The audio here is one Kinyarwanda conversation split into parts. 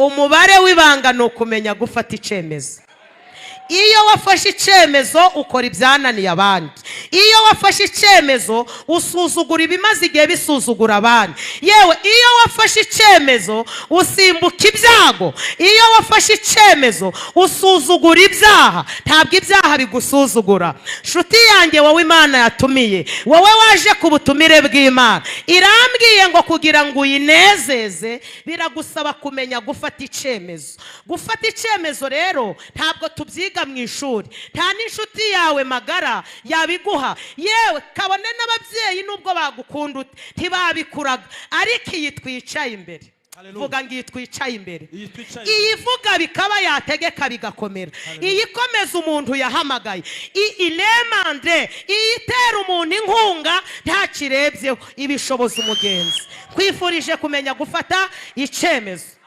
umubare w'ibanga ni ukumenya gufata icyemezo. Iyo wafashe icyemezo ukora ibyananiye abandi. Iyo wafashe icyemezo usuzugura ibimaze igihe bisuzugura abandi. Yewe iyo wafashe icyemezo usimbuka ibyago. Iyo wafashe icyemezo usuzugura ibyaha. Ntabwo ibyaha bigusuzugura. Nshuti yanjye wowe Imana yatumiye, wowe waje ku butumire bw'Imana, irambwiye ngo kugira ngo uyinezeze biragusaba kumenya gufata icyemezo. Gufata icyemezo rero ntabwo tubyiga mu ishuri. Nta n'inshuti yawe magara yabiguha. Yewe kabone n'ababyeyi nubwo bagukunda ntibabikuraga. Ariko iyi twicaye imbere, vuga ngo iyi twicaye imbere, iyi vuga bikaba yategeka bigakomera. Iyi komeza umuntu yahamagaye, iyi lemande, iyi tera umuntu inkunga ntakirebyeho, ibishoboza umugenzi. Kwifurije kumenya gufata icyemezo.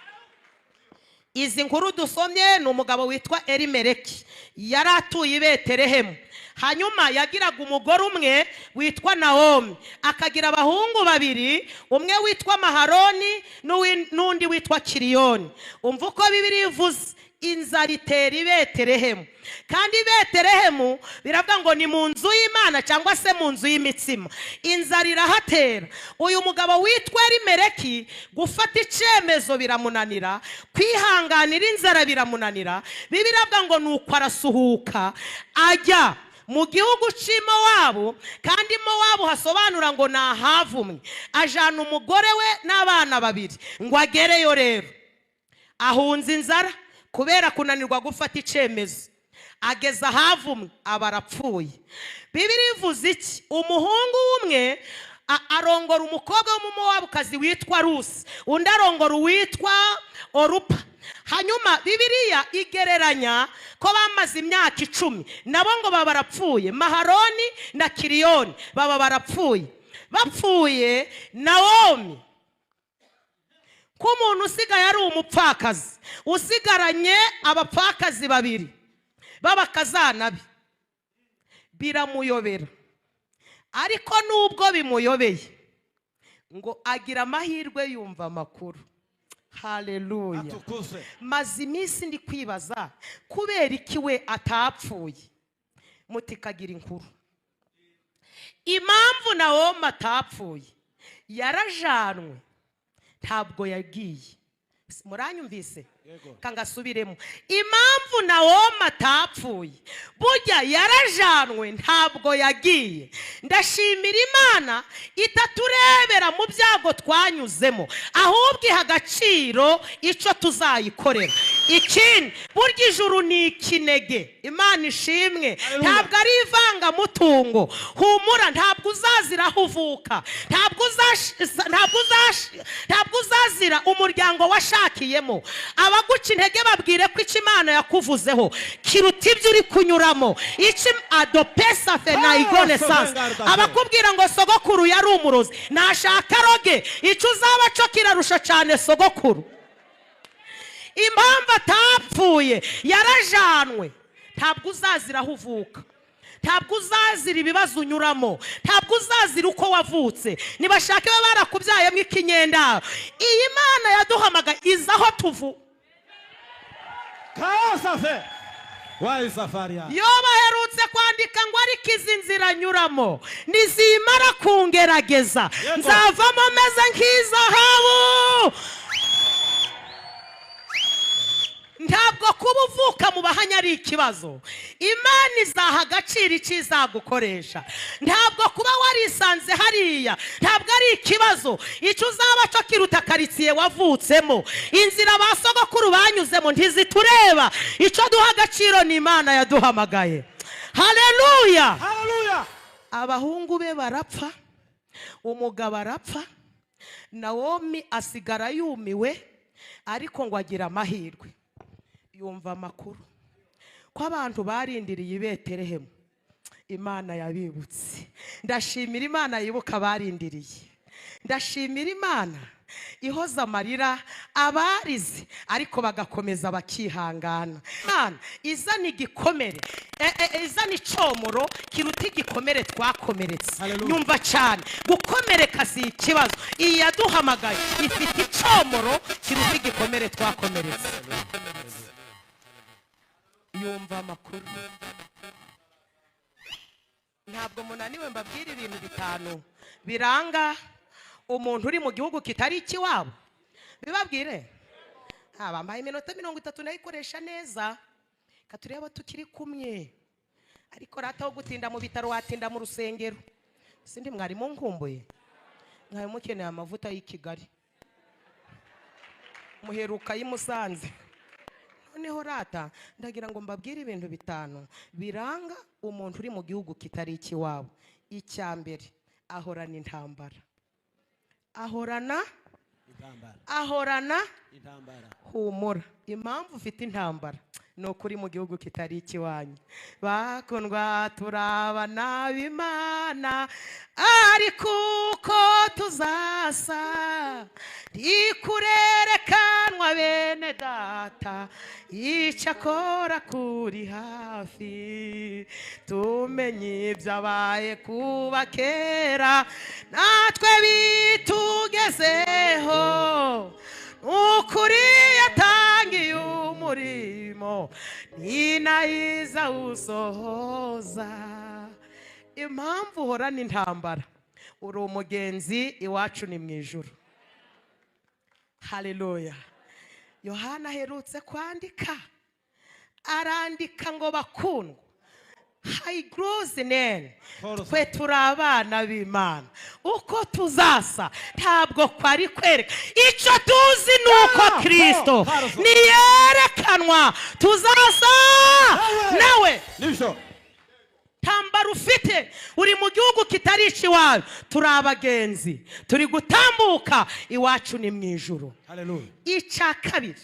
Izi nkuru dusomye ni umugabo witwa Elimeleki, yari atuye i Betelehemu. Hanyuma yagiraga umugore umwe witwa Naomi, akagira abahungu babiri, umwe witwa Maharoni n'undi witwa Kiriyoni. Umva uko Bibiliya ivuze, inzara itera i Betelehemu. Kandi Betelehemu biravuga ngo ni mu nzu y'Imana cyangwa se mu nzu y'imitsima. Inzara irahatera. Uyu mugabo witwa Elimeleki gufata icyemezo biramunanira, kwihanganira inzara biramunanira. Bibiliya biravuga ngo nuko arasuhuka ajya mu gihugu cy'Imowabu, kandi Mowabu hasobanura ngo ni ahavumwe. Ajana umugore we n'abana babiri ngo agereyo. Rero ahunze inzara kubera kunanirwa gufata icyemezo. Ageza ahavumwe aba arapfuye. Bibiliya ivuze iki? Umuhungu umwe arongora umukobwa w'umumowabukazi witwa Rusi, undi arongora uwitwa Orupa. Hanyuma Bibiliya igereranya ko bamaze imyaka 10 nabo ngo baba barapfuye. Maharoni na Kiriyoni baba barapfuye. Bapfuye Naomi ko umuntu usigaye ari umupfakazi, usigaranye abapfakazi babiri babakazana be, biramuyobera. Ariko nubwo bimuyobeye ngo agira amahirwe yumva amakuru. Haleluya. Maze iminsi ndi kwibaza kubera iki we atapfuye. Mutikagira inkuru. Impamvu Naomi atapfuye, yarajanwe, ntabwo yagiye. Muranyumvise? Kangasubiremo. Impamvu Naomi atapfuye, burya yarajanwe, ntabwo yagiye. Ndashimira Imana itaturebera mu byago twanyuzemo, ahubwo iha agaciro icyo tuzayikorera. Ikindi, burya ijuru ni ikinege. Imana ishimwe. Ntabwo ari ivangamutungo. Humura, ntabwo uzazira aho uvuka, ntabwo uzazira umuryango washakiyemo. Abaguca intege babwire ko icyo Imana yakuvuzeho kiruta ibyo uri kunyuramo. Icyo adopesa fena igone sasa. Abakubwira ngo sogokuru yari umurozi, nashaka roge, icyo uzaba cyo kirarusha cyane sogokuru. Impamvu atapfuye, yarajanwe. Ntabwo uzazira aho uvuka, ntabwo uzazira ibibazo unyuramo, ntabwo uzazira uko wavutse. Nibashake baba barakubyayemo ikinyenda. Iyi Mana yaduhamaga iza aho tuvu. Yo baherutse kwandika ngo ariko izi nzira nyuramo nizimara kungerageza nzavamo meze nk'izahabu. Ntabwo kuba uvuka mu bahanya ari ikibazo. Imana izaha agaciro icyo izagukoresha. Ntabwo kuba warisanze hariya ntabwo ari ikibazo. Icyo uzaba cyo kiruta karitsiye wavutsemo. Inzira basogokuru banyuzemo ntizitureba. Icyo duha agaciro ni Imana yaduhamagaye. Haleluya. Haleluya. Abahungu be barapfa, umugabo arapfa, Naomi asigara yumiwe, ariko ngo agira amahirwe. Yumva amakuru ko abantu barindiriye i Betelehemu, Imana yabibutse. Ndashimira Imana yibuka barindiriye. Ndashimira Imana ihoza amarira abarize ariko bagakomeza bakihangana. Imana izana igikomere izana icomoro kiruta igikomere twakomeretse. Hallelujah. Nyumva cyane, gukomereka si ikibazo. Iyi yaduhamagaye ifite icomoro kiruta igikomere twakomeretse. Yumva amakuru. Ntabwo munaniwe mbabwira ibintu bitanu biranga umuntu uri mu gihugu kitari ikiwabo. Bibabwire. Bambaye iminota 30 nayikoresha neza. Katureba tukiri kumwe. Ariko rata wo gutinda mu bitaro watinda mu rusengero. Sindi mwari mu nkumbuye. Nkaye mukeneye amavuta y'i Kigali. Muheruka y'Imusanze. Noneho rata ndagira ngo mbabwire ibintu bitanu biranga umuntu uri mu gihugu kitari ikiwabo. Icyambere, ahorana intambara. Ahorana humura. Impamvu ufite intambara no kuri mu gihugu kitari ikiwanyu. Bakundwa turabana b'Imana ariko uko tuzasa ikurerekanwa bene data icyakora kuri hafi tumenye ibyabaye kuba kera natwe bitugezeho ukuri yatangiye umurimo ninayiza usohoza. Impamvu uhorana intambara uri umugenzi iwacu ni mu ijuru. Haleluya. Yohana aherutse kwandika arandika ngo bakundwa twe turi abana b'Imana uko tuzasa ntabwo kwari kwereka. Icyo tuzi ni uko Kristo niyerekanwa tuzasa nawe. Tambara ufite uri mu gihugu kitari ikiwawe. Turi abagenzi turi gutambuka iwacu ni mu ijuru. Icya kabiri,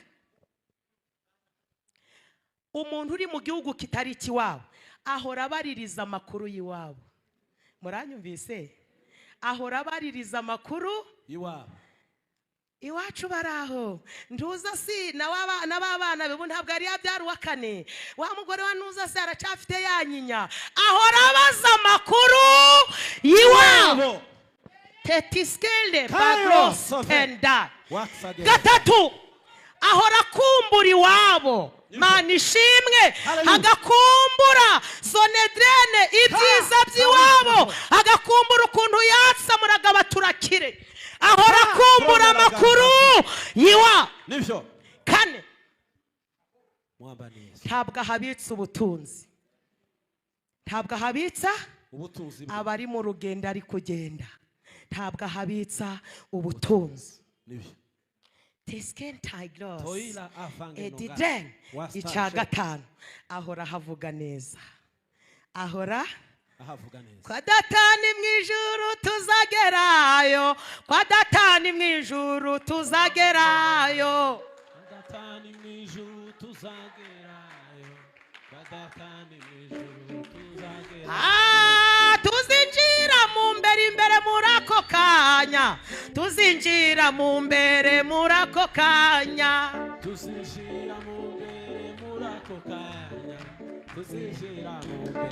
umuntu uri mu gihugu kitari ikiwawe ahora baririza amakuru y'iwabo. Muranyumvise? Ahora baririza amakuru y'iwabo. Iwacu baraho ntuza si n'abana be ntabwo ari yabyara uwa kane. Wa mugore wa ntuza se aracafite yanyinya. Ahora baza amakuru y'iwabo. Tetiskele bagros tenda. Gatatu, ahora kumbura iwabo. Mana ishimwe. Agakumbura zonedrene ibyiza by'iwabo. Agakumbura ukuntu yatsamuraga baturakire. Ahora kumbura amakuru yiwa. Kane, ntabwo ahabitsa ubutunzi. Ntabwo ahabitsa abari mu rugendo ari kugenda. Ntabwo ahabitsa ubutunzi. Icya gatanu, ahora havuga neza. Ahora kwa data ni mu ijuru tuzagerayo. Kwa data ni mu ijuru tuzagerayo. Kwa data ni mu ijuru tuzagerayo. Kwa data ni mu ijuru tuzagerayo. Tuzinjira mu mbere muri ako kanya. Tuzinjira mu mbere muri ako kanya. Tuzinjira mu mbere muri ako kanya. Tuzinjira mu mbere.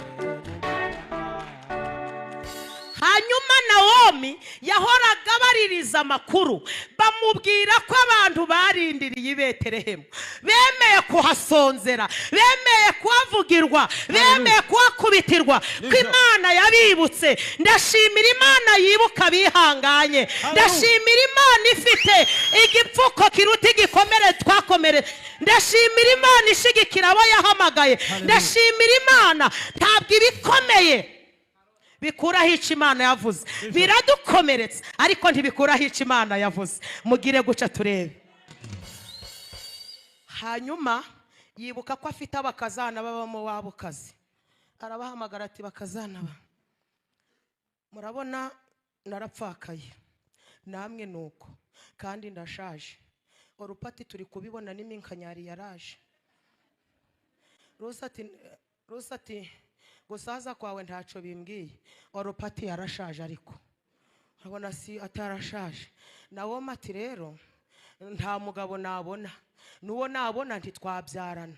Hanyuma Naomi yahoraga baririza amakuru bamubwira ko abantu barindiriye i Betelehemu bemeye kuhasonzera, bemeye kuhavugirwa, bemeye kuhakubitirwa, ko Imana yabibutse. Ndashimira Imana yibuka bihanganye. Ndashimira Imana ifite igipfuko kiruta igikomere twakomere. Ndashimira Imana ishigikira abo yahamagaye. Ndashimira Imana ntabwo ibikomeye bikuraho icyo Imana yavuze. Biradukomeretsa ariko ntibikuraho icyo Imana yavuze. Mugire guca turebe. Hanyuma yibuka ko afite abakazana baba mu wabo kazi. Arabahamagara ati bakazana ba, murabona narapfakaye namwe nuko kandi ndashaje. Orupati turi kubibona n'iminkanyari yaraje. Rusati gusaza kwawe ntaco bimbwiye. Orupati yarashaje ariko urabona si atarashaje. Nawo mati rero nta mugabo nabona nuwo nabona ntitwabyarana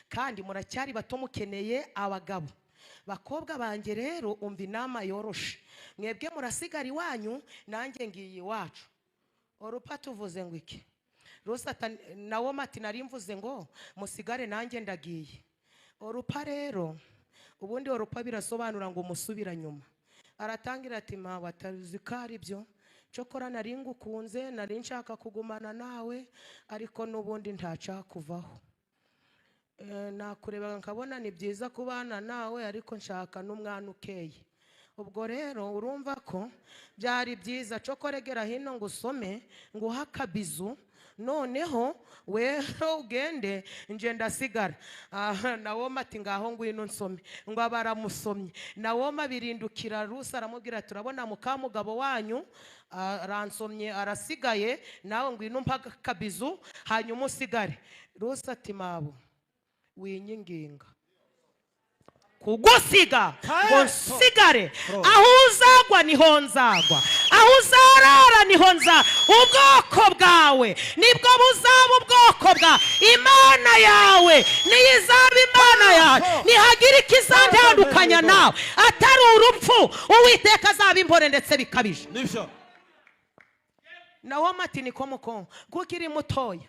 kandi muracyari bato mukeneye abagabo. Bakobwa banjye rero umva inama yoroshe, mwebwe murasigara iwanyu nanjye ngiye iwacu. Orupa tuvuze ngo iki? Rusa nawo mati nari mvuze ngo musigare nanjye ndagiye. Orupa rero ubundi Orupa birasobanura ngo musubira nyuma. Aratangira ati mawe atazi ko ari byo, cyokora nari ngukunze, nari nshaka kugumana nawe ariko n'ubundi ntaca kuvaho. Nakureba nkabona ni byiza kubana nawe ariko nshaka n'umwana ukeye. Ubwo rero urumva ko byari byiza cyokoregera hino ngo usome ngo hakabizu, noneho weho ugende nje ndasigara. Nawo mati ngaho ngwino nsome, ngo abaramusomye. Nawo mabirindukira Rusa aramubwira turabona mukamugabo wanyu aransomye arasigaye, nawe ngwino mpaka kabizu hanyuma usigare. Rusa ati mabo winyinginga kugusiga ngo nsigare, aho uzagwa niho nzagwa, aho uzarara niho nza. Ubwoko bwawe nibwo buzaba ubwoko bwa Imana yawe niyo izaba Imana yawe. Nihagira ikizatandukanya nawe atari urupfu, Uwiteka azaba impore ndetse bikabije. Nawo mati niko muko kuko iri mutoya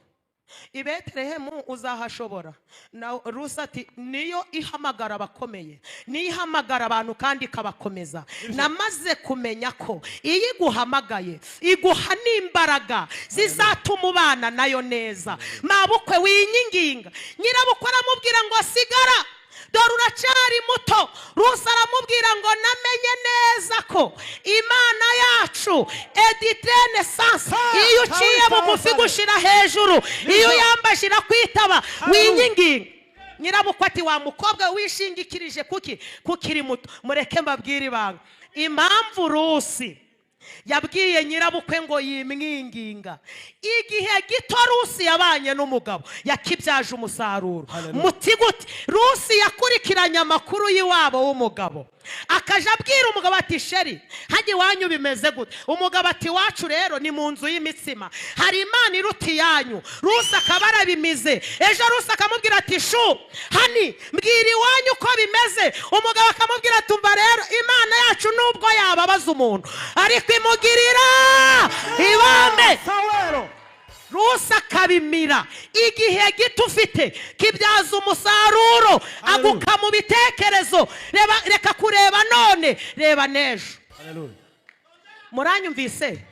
i Betelehemu uzahashobora. Na Rusa ati niyo ihamagara abakomeye, niyo ihamagara abantu kandi ikabakomeza. Namaze kumenya ko iyo iguhamagaye iguha n'imbaraga zizatuma ubana nayo neza. Mabukwe winyinginga, nyirabukwe aramubwira ngo sigara dore uracyari muto. Rusa aramubwira ngo namenye neza ko Imana yacu editene sansa, iyo uciye bugufi gushira hejuru, iyo yambashira kwitaba. Winyinginga nyirabukwe ati wa mukobwa wishingikirije kukiri muto. Mureke mbabwire ibanga impamvu Rusi yabwiye nyirabukwe ngo yimwinginga. Igihe gito Rusi yabanye n'umugabo yakibyaje umusaruro. Muti gute? Rusi yakurikiranye amakuru y'iwabo w'umugabo, akaja abwira umugabo ati sheri haji wanyu bimeze gute? Umugabo ati wacu rero ni mu nzu y'imitsima, hari Imana iruti yanyu. Rusi akabara bimize. Ejo Rusi akamubwira ati shu hani mbwira iwanyu ko bimeze. Umugabo akamubwira ati umva rero Imana yacu nubwo yababaza umuntu ariko imugirira ibambe. Rusi akabimira. Igihe gito ufite kibyaza umusaruro, aguka mu bitekerezo. Reka kureba none, reba nejo. Muranyumvise?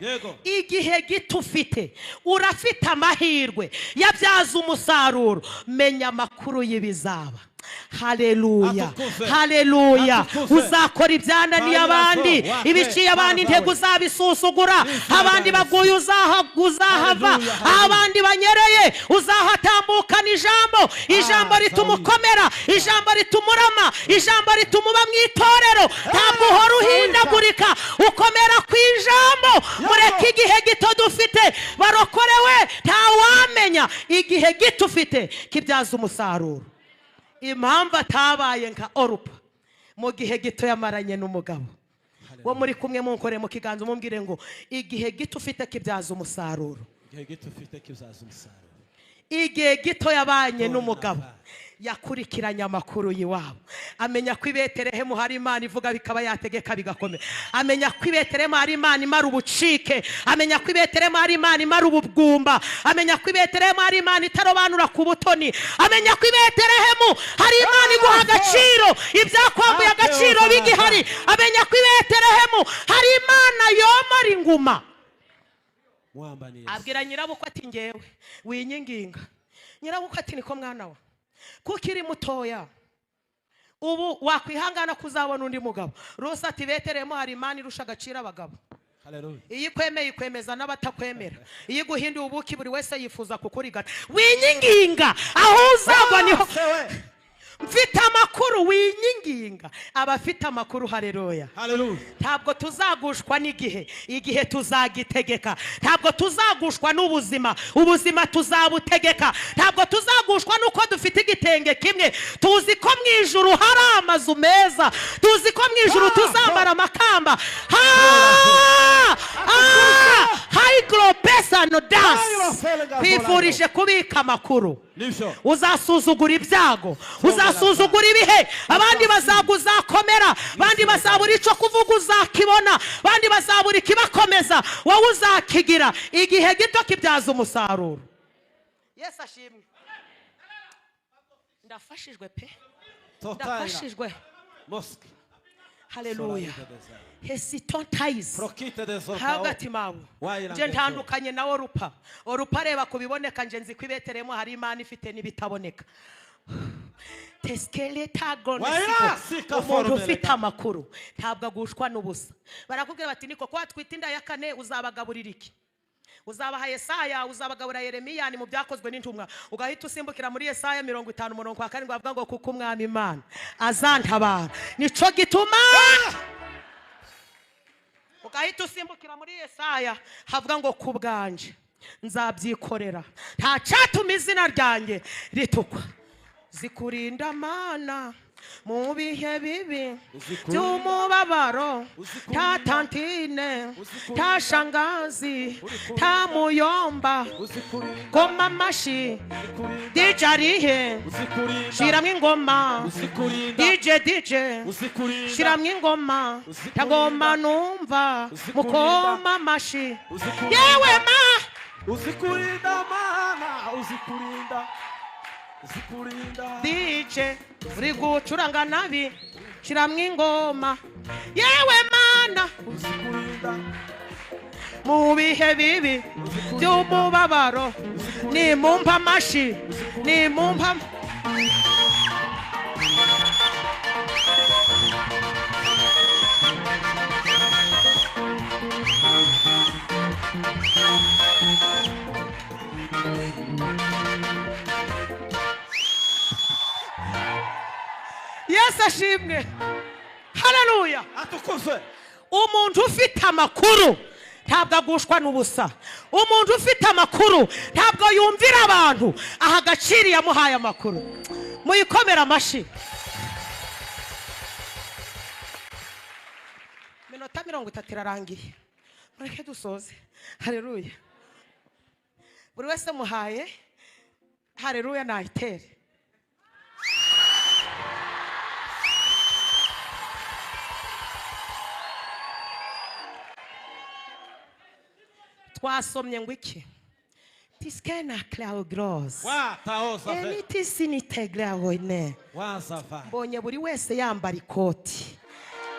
Igihe gito ufite urafite amahirwe yabyaza umusaruro. Menya amakuru y'ibizaba. Haleluya, haleluya. Uzakora ibyananiye abandi, ibiciye abandi intego uzabisusugura. Abandi baguye uzahava, abandi banyereye uzahatambukana ijambo. Ijambo rituma ukomera, ijambo rituma urama, ijambo rituma uba mu itorero. Ntabwo uhora uhindagurika, ukomera ku ijambo. Mureke igihe gito dufite barokorewe ntawamenya. Igihe gito ufite kibyaza umusaruro. Impamvu atabaye nka Orupa mu gihe gito yamaranye n'umugabo. Wo muri kumwe munkore mu kiganza mumbwire ngo igihe gito ufite kibyaza umusaruro. Igihe gito yabanye n'umugabo yakurikiranye amakuru y'iwabo. Amenya ko i Betelehemu hari Imana ivuga bikaba yategeka bigakomera. Amenya ko i Betelehemu hari Imana imara ubucike. Amenya ko i Betelehemu hari Imana imara ubugumba. Amenya ko i Betelehemu hari Imana itarobanura ku butoni. Amenya ko i Betelehemu hari Imana iguha agaciro ibyakwambuye agaciro bigihari. Amenya ko i Betelehemu hari Imana yomora inguma. Abwira nyirabukwe ati ngewe winyinginga. Nyirabukwe ati niko mwana wa kukiri mutoya ubu wakwihangana kuzabona undi mugabo. Rusi ati Betelehemu hari Imana irusha agaciro abagabo. Iyi kwemeye ikwemeza n'abatakwemera. Iyi guhinduye ubuki buri wese yifuza kukurigana. Winyinginga aho uzagwa niho. Mfite amakuru winyinginga. Abafite amakuru haleluya. Ntabwo tuzagushwa n'igihe, igihe tuzagitegeka. Ntabwo tuzagushwa n'ubuzima, ubuzima tuzabutegeka. Ntabwo tuzagushwa nuko dufite igitenge kimwe. Tuzi ko mu ijuru hari amazu meza, tuzi ko mu ijuru tuzambara amakamba. Hayi glopesa no dance kwifurije kubika amakuru uzasuzugura ibyago uzasuzugura ibihe abandi bazaguzakomera abandi bazabura icyo kuvuga uzakibona abandi bazabura ikibakomeza wowe uzakigira igihe gito kibyaza umusaruro. Yesu ashimwe. Ndafashijwe pe ndafashijwe. Haleluya. Hesitontayize hagati mawe nje ntandukanye na Orupa. Orupa reba kubiboneka nje nzi kwibeteremo hari Imana ifite nibitaboneka. Teskeleta gonesigo umuntu ufite amakuru ntabwo agushwa n'ubusa. Barakubwira bati niko kwa twita inda ya kane uzabagaburira iki? Uzabaha Yesaya uzabagabura Yeremiya ni mu byakozwe n'intumwa ugahita usimbukira muri Yesaya 50 umurongo wa 7 bavuga ngo kuko umwami Imana azantabara nico gituma ugahita usimbukira muri Yesaya havuga ngo kubwanje nzabyikorera nta cyatuma izina ryanjye ritukwa. Zikurinda Mana mu bihe bibi by'umubabaro nta tantine nta shangazi nta muyomba goma amashi DJ arihe shiramo ingoma DJ shiramo ingoma ntagomba numva mukoma amashi yewe ma uzikurinda Mana uzikurinda DJ uri gucuranga nabi shiramo ingoma yewe Mana uzikurinda mu bihe bibi by'umubabaro ni mumpa amashi ni mumpa Yesu ashimwe. Haleluya. Atukuzwe. Umuntu ufite amakuru ntabwo agushwa n'ubusa. Umuntu ufite amakuru ntabwo yumvira abantu aha agaciro yamuhaye amakuru. Muyikomera amashi. Minota 30 irarangiye. Mureke dusoze. Haleluya. Buri wese muhaye haleluya nayitere. Twasomye ngo iki? Tiskena clao gross. Wa taosa fe. Eliti sinitegra hoine. Wa safa. Mbonye buri wese yambara ikoti.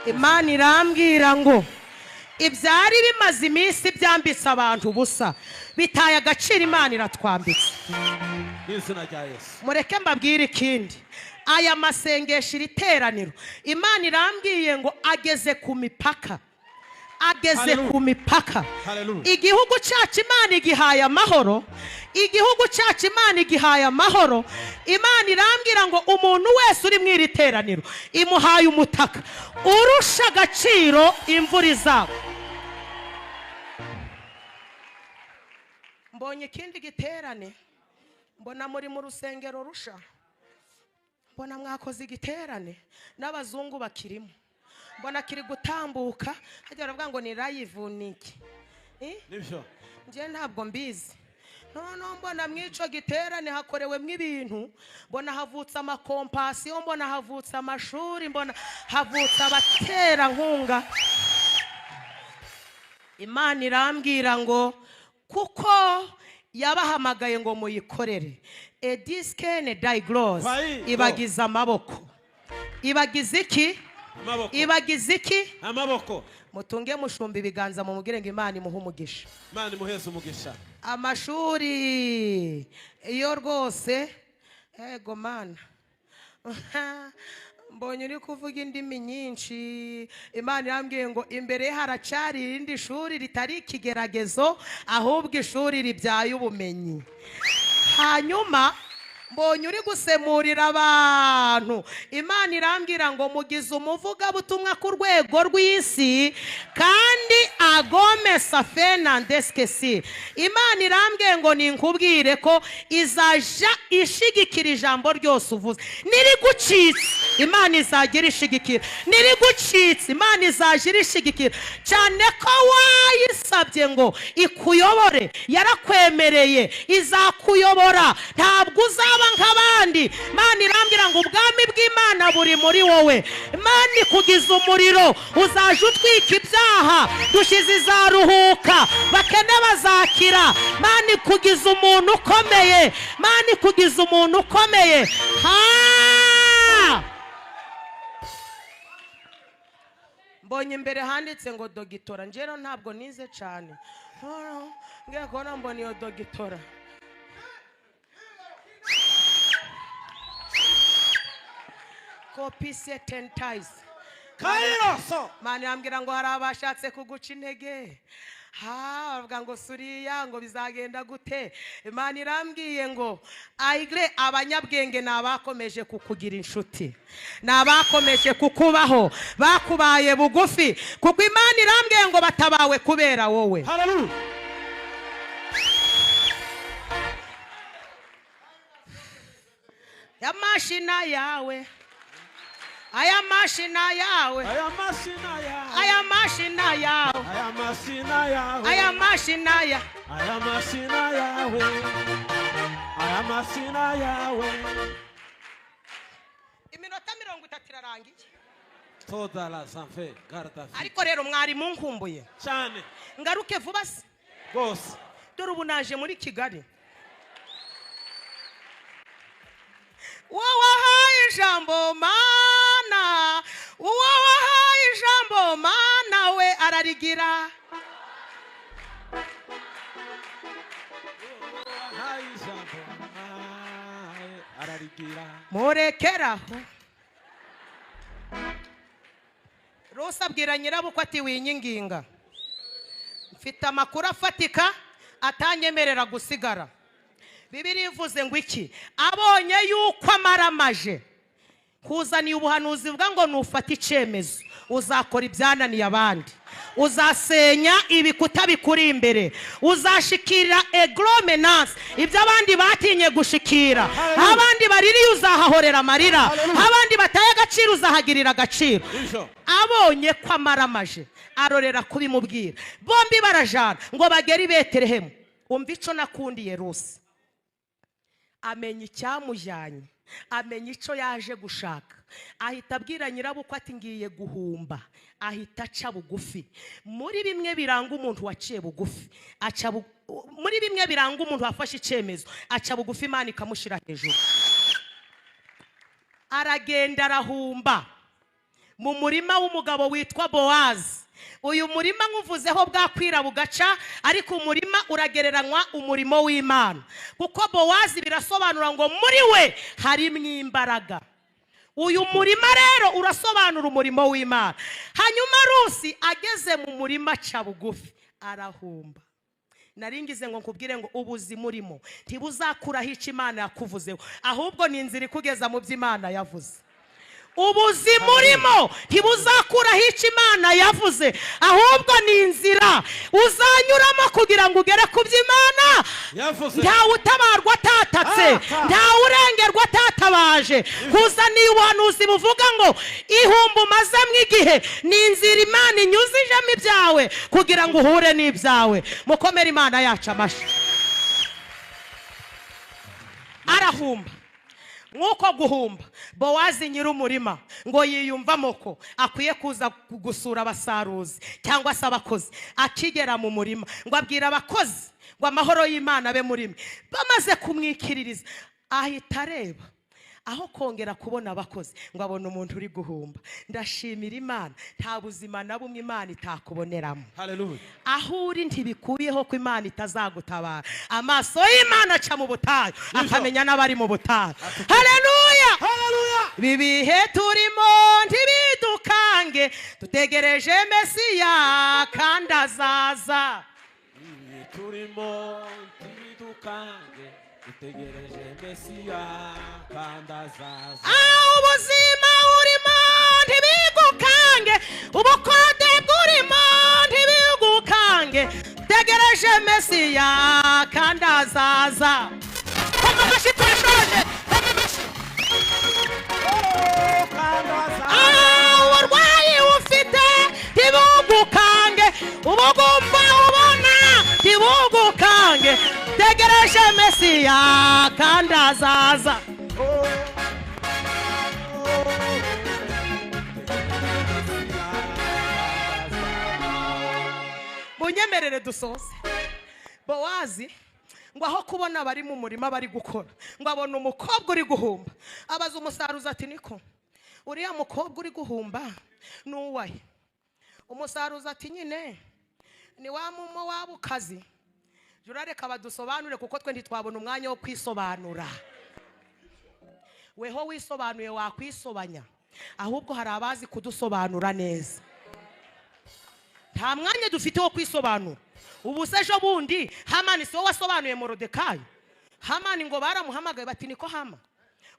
Imana irambwira ngo ibyari bimaze iminsi byambitse abantu busa bitaye agaciro Imana iratwambitse. N'izina rya Yesu. Mureke mbabwire ikindi. Aya masengesho iriteraniro Imana irambwiye ngo ageze ku mipaka. Ageze ku mipaka. Igihugu cyacu Imana igihaye amahoro. Igihugu cyacu Imana igihaye amahoro. Imana irambwira ngo umuntu wese uri mu iriteraniro imuhaye umutaka urusha agaciro imvura izaba. Mbonye ikindi giterane mbona muri mu rusengero rusha mbona mwakoze igiterane n'abazungu bakirimo mbona kiri gutambuka hajya baravuga ngo ni live niki nibyo nje ntabwo mbizi no mbona mwico giterane hakorewemwe ibintu mbona havutse amakompasiyo mbona havutse amashuri mbona havutse abatera nkunga. Imana irambwira ngo kuko yabahamagaye ngo muyikorere ediskene daiglos ibagiza amaboko ibagize iki ibagize iki amaboko mutunge mushumba ibiganza mu mugire ngo Imana imuhe umugisha. Imana imuheze umugisha. Amashuri iyo rwose ego Mana mbonye uri kuvuga indimi nyinshi. Imana irambwiye ngo imbere haracari irindi shuri ritari ikigeragezo ahubwo ishuri ribyaye ubumenyi. Hanyuma mbonye uri gusemurira abantu. Imana irambwira ngo mugize umuvugabutumwa ku rwego rw'isi kandi agome safena ndeskesi. Imana irambwiye ngo ninkubwire ko izaja ishigikira ijambo ryose uvuze. Nirigucitse Imana izagira ishigikira, nirigucitse Imana izagira ishigikira, cyane ko wayisabye ngo ikuyobore, yarakwemereye izakuyobora, ntabwo uzaba nk'abandi. Imana irambwira ngo ubwami bw'Imana buri muri wowe. Imana ikugize umuriro, uzaje utwika ibyaha, dushize izaruhuka, bakene bazakira. Imana ikugize umuntu ukomeye, Imana ikugize umuntu ukomeye. Mbonye imbere handitse ngo dogitora, njyewe ntabwo nize cyane, ngiye kubona mbona iyo dogitora. Kopise 10 times. Kairoso. Mani ambwira ngo hari abashatse kuguca intege. Bavuga ngo suriya ngo bizagenda gute. Imana irambwiye ngo aigre abanyabwenge nabakomeje kukugira inshuti, nabakomeje kukubaho, bakubaye bugufi, kuko Imana irambwiye ngo batabawe kubera wowe. Hallelujah. Ya mashina yawe, aya mashina yawe, Aya mashina yawe, aya mashina yawe, aya mashina yawe, aya mashina ya, aya mashina yawe, aya mashina yawe. Iminota 30 irarangiye. Toda la sanfe garda fi. Ariko rero mwari munkumbuye. Cyane. Ngaruke vuba se. Bose. Dore ubu naje muri Kigali. Wawahaye ijambo Mana, wawahaye ijambo Mana we ararigira. Murekeraho. Rusa abwira nyirabukwe ati winyinginga, mfite amakuru afatika atanyemerera gusigara. Bibiliya ivuze ngo iki? Abonye yuko amaramaje kuzaniye ubuhanuzi bwa ngo nufata icyemezo uzakora ibyananiye abandi, uzasenya ibikuta bikuri imbere, uzashikira eglomenance ibyo abandi batinye gushikira. Abandi baririye uzahahorera amarira, abandi bataye agaciro uzahagirira agaciro. Abonye ko amaramaje arorera kubimubwira. Bombi barajana ngo bagere i Betelehemu. Umva ico nakundiye Rusi, amenya icyamujyanye, amenya icyo yaje gushaka, ahita abwira nyirabukwe ati ngiye guhumba, ahita aca bugufi. Muri bimwe biranga umuntu waciye bugufi, muri bimwe biranga umuntu wafashe icyemezo, aca bugufi, Imana ikamushyira hejuru. Aragenda arahumba mu murima w'umugabo witwa Bowazi. Uyu murima nkuvuzeho bwakwira bugaca, ariko umurima uragereranywa umurimo w'Imana, kuko Bowazi birasobanura ngo muri we harimo imbaraga. Uyu murima rero urasobanura umurimo w'Imana. Hanyuma Rusi ageze mu murima aca bugufi arahumba. Naringize ngo nkubwire ngo ubuzima urimo ntibuzakuraho icyo Imana yakuvuzeho, ahubwo ni inzira ikugeza mu byo Imana yavuze. Ubuzima urimo ntibuzakuraho icyo Imana yavuze, ahubwo ni inzira uzanyuramo kugira ngo ugere ku byo Imana yavuze. Ntawe utabarwa atatatse, ntawe urengerwa atatabaje. Kuzaniye ubuhanuzi buvuga ngo ihumba umazemo igihe ni inzira Imana inyuzijemo ibyawe kugira ngo uhure n'ibyawe. Mukomere Imana yacu amashyi. Arahumba. Nk'uko guhumba, Bowazi nyir'umurima ngo yiyumvamo ko akwiye kuza gusura abasaruzi cyangwa se abakozi. Akigera mu murima ngo abwira abakozi ngo amahoro y'Imana abe muri mwe. Bamaze kumwikiririza ahita areba, aho kongera kubona abakozi ngo abone umuntu uri guhumba. Ndashimira Imana, nta buzima na bumwe Imana itakuboneramo. Hallelujah. Aho uri ntibikuyeho ko Imana itazagutabara. Amaso y'Imana aca mu butayu akamenya n'abari mu butayu. Haleluya. Hallelujah. Bibihe turimo ntibidukange, dutegereje Mesiya kandi azaza. Turimo ntibidukange, itegereje Mesiya kandi azaza. ubuzima urimo ntibigukange, ubukode bw'urimo ntibigukange, tegereje Mesiya kandi azaza. Koma amashyi turashoje. Kandi azaza. Uburwayi ufite ntibugukange, ubugumba ubona ntibugukange, tegereje Mesiya kandi azaza. Munyemerere dusoze. Bowazi ngo aho kubona bari mu murima bari gukora, ngo abona umukobwa uri guhumba. Abaza umusaruzi ati niko uriya mukobwa uri guhumba n'uwahe? Umusaruzi ati nyine ni wa mumo wabukazi. Jurareka badusobanure kuko twe ntitwabona umwanya wo kwisobanura. Weho wisobanuye wakwisobanya, ahubwo hari abazi kudusobanura neza. Nta mwanya dufite wo kwisobanura. Ubu se ejo bundi Hamani si wowe wasobanuye Morodekayi. Hamani ngo baramuhamagaye bati niko Hama,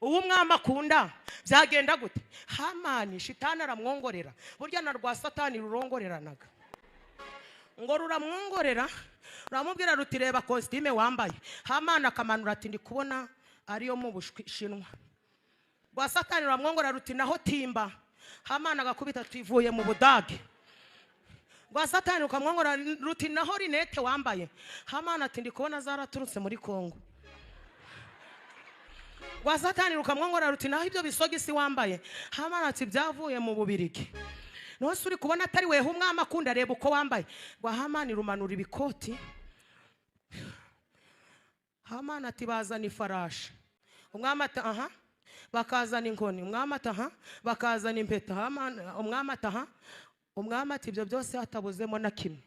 ubu umwami akunda byagenda gute? Hamani shitani aramwongorera, burya na rwa satani rurongoreranaga. Ngo ruramwongorera, ruramubwira ruti reba kositime wambaye. Hamani akamanura ati ndi kubona ariyo mu Bushinwa. Rwa satani ruramwongorera ruti naho timba. Hamani agakubita tuvuye mu Budage. Rwa satani rukamwongorera ruti naho rinete wambaye. Hamani ati ndi kubona zaraturutse muri Kongo. Rwa satani rukamwongorera ruti naho ibyo bisogisi wambaye. Hamani ati byavuye mu Bubirigi. Nose uri kubona atari weho umwami akunda, reba uko wambaye. Rwa Hamani rumanura ibikoti. Hamani ati bazana ifarashi. Umwami ati aha. Bakazana inkoni. Umwami ati aha. Bakazana impeta. Umwami ati aha. Umwami ati ibyo byose hatabuzemo na kimwe,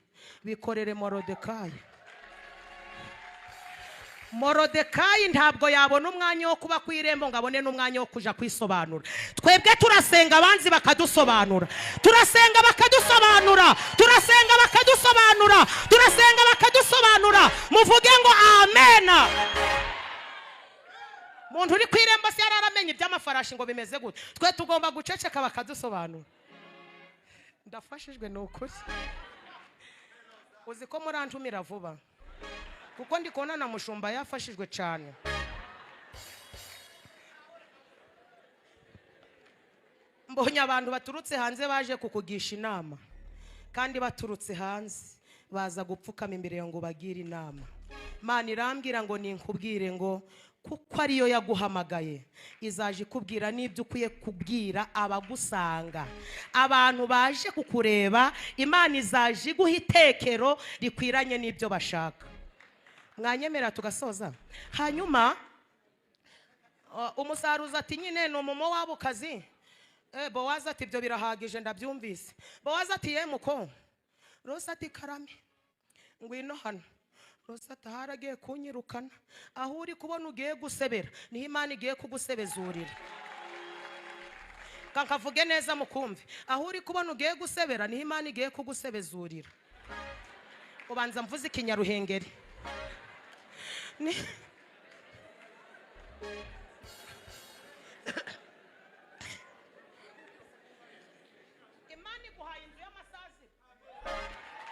bikorere Morodekayi. Morodekayi ntabwo yabona umwanya wo kuba ku irembo ngo abone n'umwanya wo kuja kwisobanura. Twebwe turasenga abanzi bakadusobanura, turasenga bakadusobanura, turasenga bakadusobanura, turasenga bakadusobanura. Muvuge ngo amena. Muntu uri ku irembo se yararamenye iby'amafarashi ngo bimeze gute? Twe tugomba guceceka bakadusobanura. Ndafashijwe n'ukuri. Uzi ko murantumira vuba kuko ndi kubona na mushumba yafashijwe cyane. Mbonye abantu baturutse hanze baje kukugisha inama, kandi baturutse hanze baza gupfukama imbere ngo bagire inama. Mana irambwira ngo ninkubwire ngo kuko ariyo yaguhamagaye izaje ikubwira n'ibyo ukwiye kubwira abagusanga. Abantu baje kukureba, Imana izaje iguha itekero rikwiranye n'ibyo bashaka. Mwanyemera tugasoza. Hanyuma umusaruzi ati nyine ni umumo wabukazi. Bowazi ati ibyo birahagije ndabyumvise. Bowazi ati yemuko. Rose ati karame ngwino hano. Rose ati haragiye kunyirukana, aho uri kubona ugiye gusebera niho Imana igiye kugusebezurira. Kankavuge neza mukumve, aho uri kubona ugiye gusebera niho Imana igiye kugusebezurira. Ubanza mvuze ikinyaruhengeri.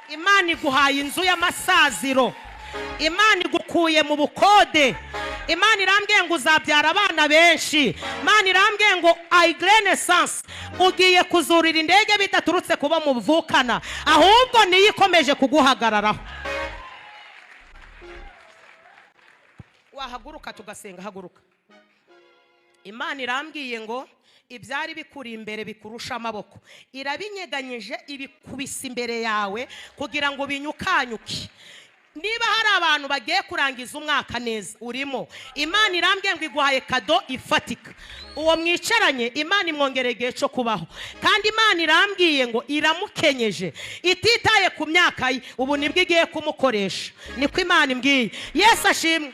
Imana iguhaye inzu y'amasaziro. Imana igukuye mu bukode. Imana irambwiye ngo uzabyara abana benshi. Imana irambwiye ngo renaissance ugiye kuzurira indege bidaturutse kuba mu buvukana, ahubwo niyo ikomeje kuguhagararaho. Wahaguruka tugasenga, haguruka. Imana irambwiye ngo ibyari bikuri imbere bikurusha amaboko irabinyeganyije ibikubisa imbere yawe kugira ngo binyukanyuke. Niba hari abantu bagiye kurangiza umwaka neza urimo, Imana irambwiye ngo iguhaye kado ifatika. Uwo mwicaranye Imana imwongereye igihe cyo kubaho, kandi Imana irambwiye ngo iramukenyeje ititaye ku myaka ye, ubu nibwo igiye kumukoresha. Niko Imana imbwiye. Yesu ashimwe.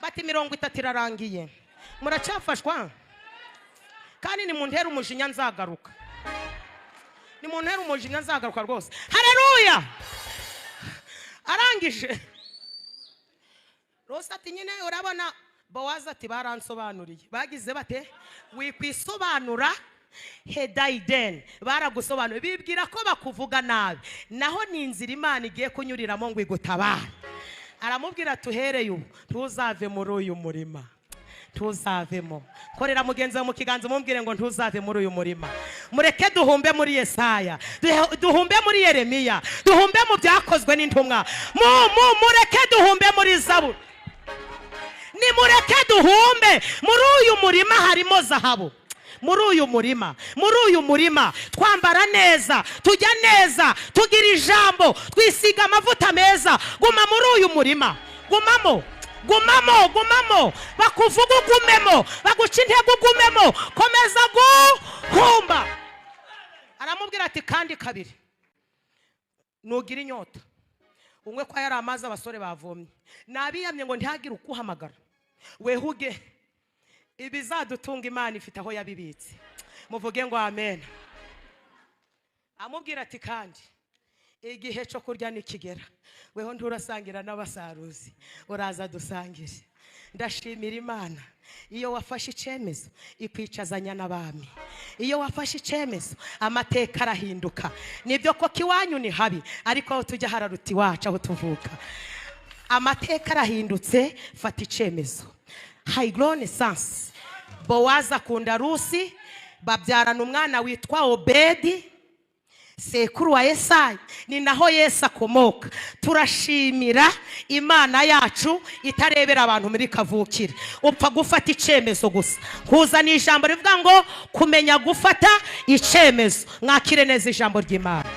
Bati 30 irarangiye, muracyafashwa? Kandi ni muntera umujinya nzagaruka, ni muntera umujinya nzagaruka rwose. Haleluya. Arangije Rusi ati nyine urabona Bowazi ati baransobanuriye bagize bate wikwisobanura Hedaiden baragusobanuriye bibwira ko bakuvuga nabi naho ni inzira Imana igiye kunyuriramo ngo igutabare aramubwira tuhereye ubu ntuzave muri uyu murima ntuzavemo korera mugenzi wa mu kiganza mumbwire ngo ntuzave muri uyu murima mureke duhumbe muri Yesaya duhumbe muri Yeremiya duhumbe mu byakozwe n'intumwa mureke duhumbe muri Zaburi ni mureke duhumbe muri uyu murima harimo zahabu muri uyu murima twambara neza tujya neza tugira ijambo twisiga amavuta meza guma muri uyu murima gumamo bakuvuga ugumemo baguca intego ugumemo komeza guhumba aramubwira ati kandi kabiri nugira inyota umwe kwa yari amazi abasore bavomye nabiyamye ngo ntihagire ukuhamagara wehuge ibizadutunga Imana ifite aho yabibitse muvuge ngo amen amubwira ati kandi igihe cyo kurya nikigera weho nturasangira n'abasaruzi uraza dusangire ndashimira Imana iyo wafashe icyemezo ikwicazanya n'abami iyo wafashe icyemezo amateka arahinduka nibyo ko kiwanyu ni habi ariko aho tujya hararuti wacu aho tuvuka amateka arahindutse fata icyemezo Haygone sans Bowazi akunda Rusi babyarana umwana witwa Obedi sekuru wa Yesayi ni naho Yesu akomoka turashimira Imana yacu itarebera abantu muri kavukire upfa gufata icyemezo gusa kuzana ijambo rivuga ngo kumenya gufata icyemezo mwakire neza ijambo ry'Imana